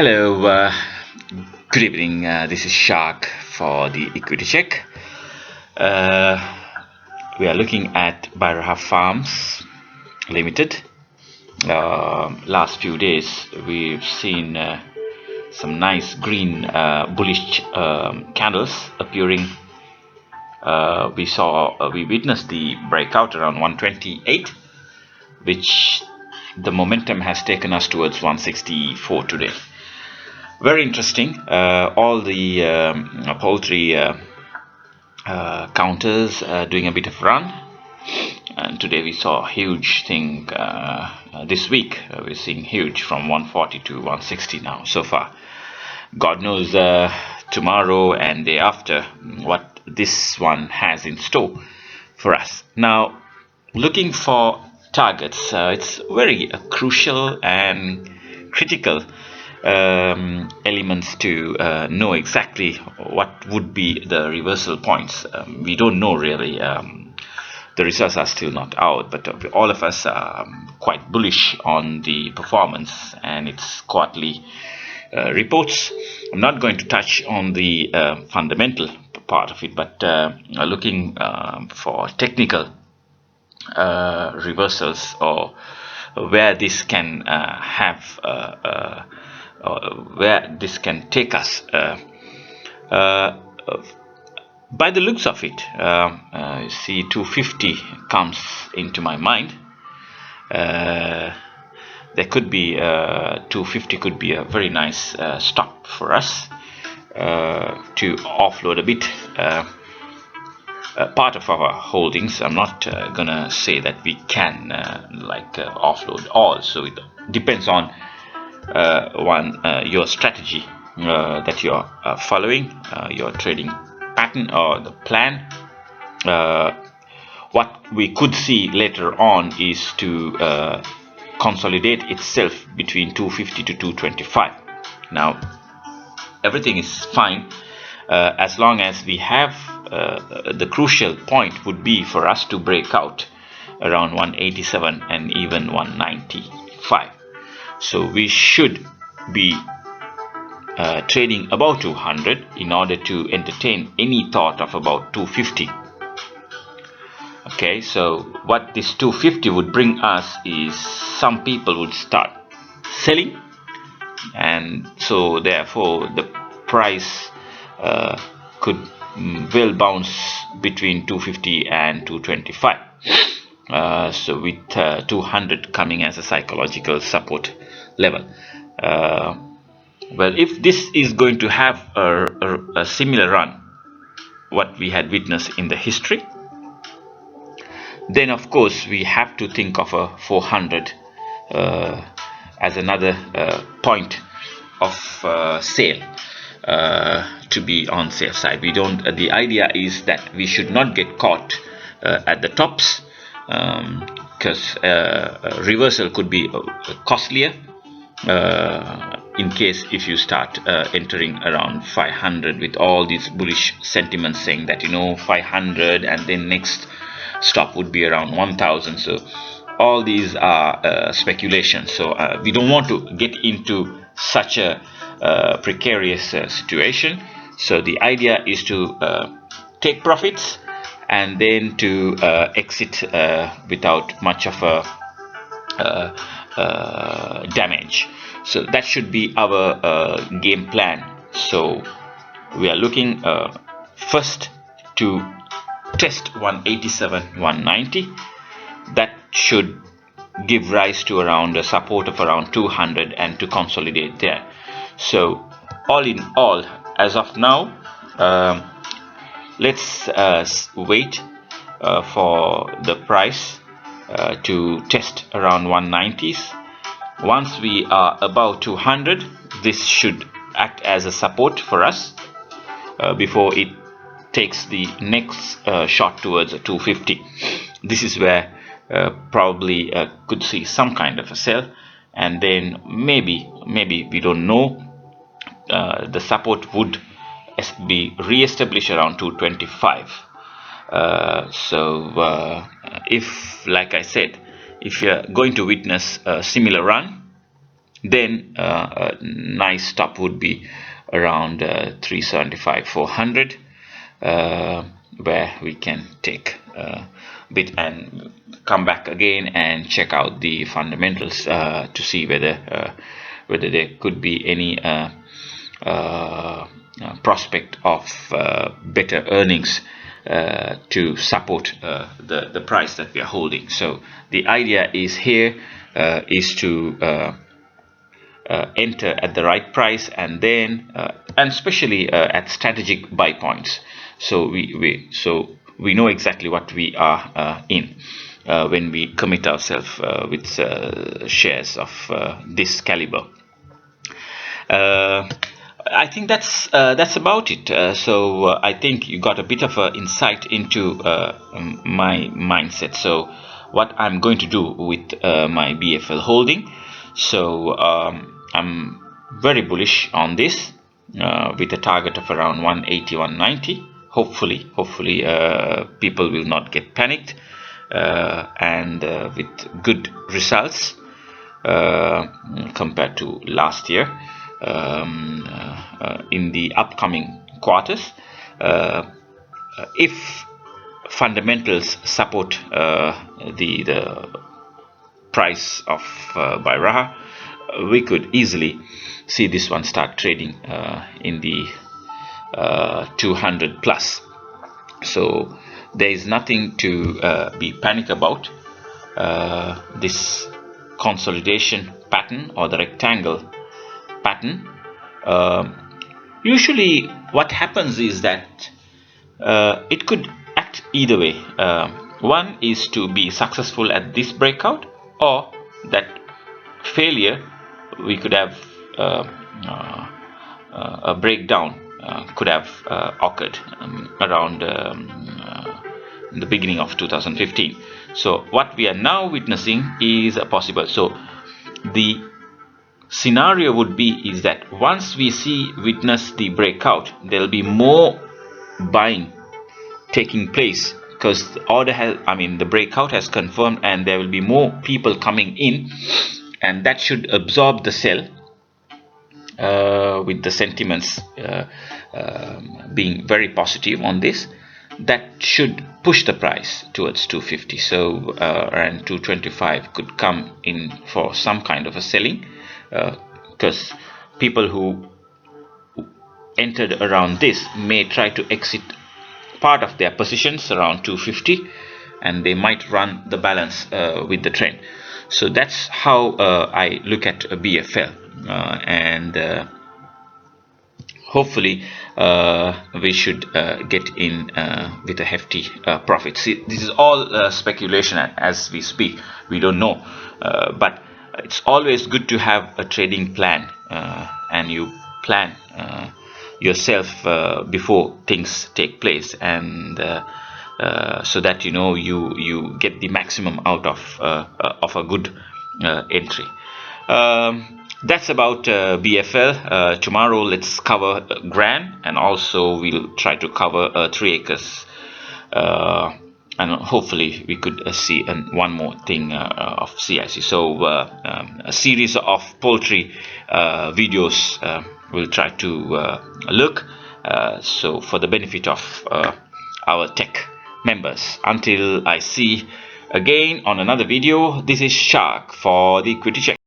Hello, good evening. This is Shark for the Equity Check. Uh, we are looking at Bairaha Farms Limited. Last few days, we've seen some nice green bullish candles appearing. We witnessed the breakout around 128, which the momentum has taken us towards 164 today. Very interesting. All the poultry counters doing a bit of run, and today we saw a huge thing. This week we're seeing huge from 140 to 160 now so far. God knows tomorrow and day after what this one has in store for us. Now, looking for targets, it's very crucial and critical elements to know exactly what would be the reversal points. We don't know really. The results are still not out, but all of us are quite bullish on the performance and its quarterly reports. I'm not going to touch on the fundamental part of it, but looking for technical reversals or where this can where this can take us. By the looks of it, see 250 comes into my mind. There could be 250 could be a very nice stop for us to offload a bit part of our holdings. I'm not gonna say that we can offload all, so it depends on your strategy that you're following, your trading pattern or the plan. What we could see later on is to consolidate itself between 250 to 225. Now, everything is fine as long as we have the crucial point would be for us to break out around 187 and even 195. So we should be trading above 200 in order to entertain any thought of about 250. Okay, so what this 250 would bring us is some people would start selling, and so therefore the price could well bounce between 250 and 225. So with 200 coming as a psychological support level. Well, if this is going to have a similar run what we had witnessed in the history, then of course we have to think of a 400 as another point of sale, to be on safe side. We don't. The idea is that we should not get caught at the tops, because reversal could be costlier in case if you start entering around 500 with all these bullish sentiments saying that 500 and then next stop would be around 1000. So all these are speculations, so we don't want to get into such a precarious situation. So the idea is to take profits and then to exit without much of a damage. So that should be our game plan. So we are looking first to test 187 190. That should give rise to around a support of around 200 and to consolidate there. So all in all, as of now, let's wait for the price to test around 190s. Once we are above 200, this should act as a support for us before it takes the next shot towards a 250. This is where probably could see some kind of a sell, and then maybe we don't know, the support would be re-established around 225. If, like I said, if you're going to witness a similar run, then a nice stop would be around 375 400, where we can take a bit and come back again and check out the fundamentals to see whether there could be any prospect of better earnings to support the price that we are holding. So the idea is here is to enter at the right price, and then and especially at strategic buy points. So we know exactly what we are in when we commit ourselves with shares of this caliber. I think that's about it. I think you got a bit of an insight into my mindset. So what I'm going to do with my BFL holding. So I'm very bullish on this with a target of around 180, 190. Hopefully people will not get panicked, and with good results compared to last year in the upcoming quarters. If fundamentals support the price of Bairaha, we could easily see this one start trading in the 200 plus. So there is nothing to be panic about. This consolidation pattern, or the rectangle pattern, usually what happens is that it could act either way. One is to be successful at this breakout, or that failure, we could have a breakdown could have occurred around the beginning of 2015. So what we are now witnessing is possible. So the scenario would be is that once we witness the breakout, there will be more buying taking place, because the order has, the breakout has confirmed, and there will be more people coming in, and that should absorb the sell with the sentiments being very positive on this. That should push the price towards 250. So around 225 could come in for some kind of a selling, because people who entered around this may try to exit part of their positions around 250, and they might run the balance with the trend. So that's how I look at a BFL, and hopefully we should get in with a hefty profit. See, this is all speculation as we speak. We don't know, but it's always good to have a trading plan, and you plan yourself before things take place, and so that you get the maximum out of a good entry. That's about BFL. Tomorrow let's cover Gran, and also we'll try to cover 3 acres, and hopefully we could see one more thing of CIC. So a series of poultry videos we'll try to look, so for the benefit of our tech members. Until I see again on another video, this is Shark for the Equity Check.